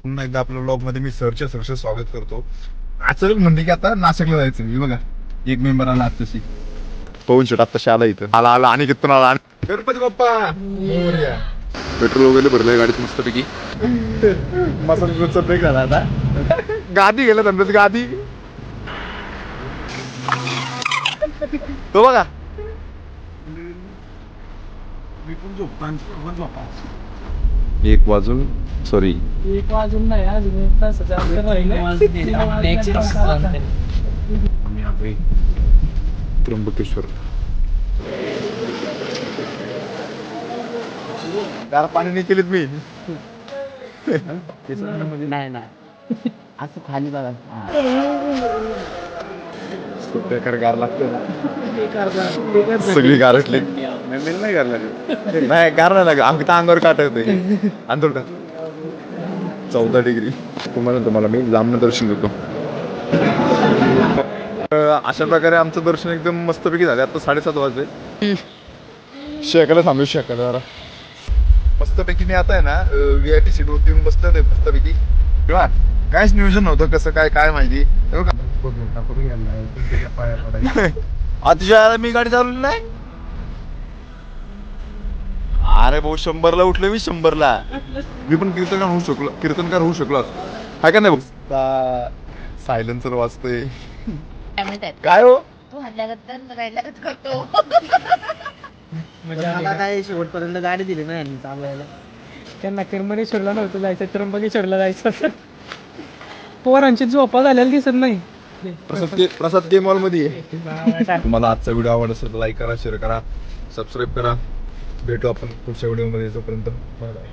पुन्हा एकदा आपल्या ब्लॉग मध्ये मी सरचे स्वागत करतो. अचानक म्हणते की आता नाशिकला जायचं. मी बघा एक मेंबर आला आत्ताशी पवन शेट आत्ताशी आला इथं. आला आणि किती आला. गणपती बाप्पा पेट्रोल वगैरे भरलंय गाडीत मस्तपैकी. मसाला ब्रेक झाला आता. गादी गेला धंद्याची गादी. तो बघा एक वाजून सॉरी 1 वाजून नाही अजून 1 तासाचं अंतर राहिलं. आम्ही आलोय त्र्यंबकेश्वर. गार पाणी नाही केलीत मी. नाही नाही असं खाली बघा. बेकार गार लागतं. सगळी गारटली. नाही गार लागत. नाही गार नाही लागत. आमच्या अंगावर काटा येतोय. आंदोल का 14 डिग्री. तुम्हाला मी जामनं दर्शन देतो. अशा प्रकारे आमचं दर्शन एकदम मस्तपैकी झालं. आता 7:30 वाजले. शेकायला थांबलो शेकायला जरा मस्तपैकी. मी आता आहे ना VIP सीट वरती बसलेलं आहे मस्तपैकी. किंवा कायच नियोजन नव्हतं कसं काय माहिती. अतिशय मी गाडी चालवली नाही. अरे भाऊ 100ला उठलो मी 100ला. मी पण कीर्तनकार होऊ शकलो हाय का नाही बघ. सायलेन्सर वाजतोय काय हो. तू करतो मला काय शेवटपर्यंत गाडी दिली ना यांनी चालवायला. त्यांना कर्मणेश्वरला नव्हतं जायचं, त्र्यंबकेश्वरला जायचं. पोरांची झोपा झालेला दिसत नाही. प्रसाद गेम मॉल मध्ये. तुम्हाला आजचा व्हिडिओ आवडला असेल तर लाईक करा, शेअर करा, सबस्क्राईब करा. भेटू आपण पुढच्या व्हिडिओ मध्ये. तोपर्यंत बाय बाय.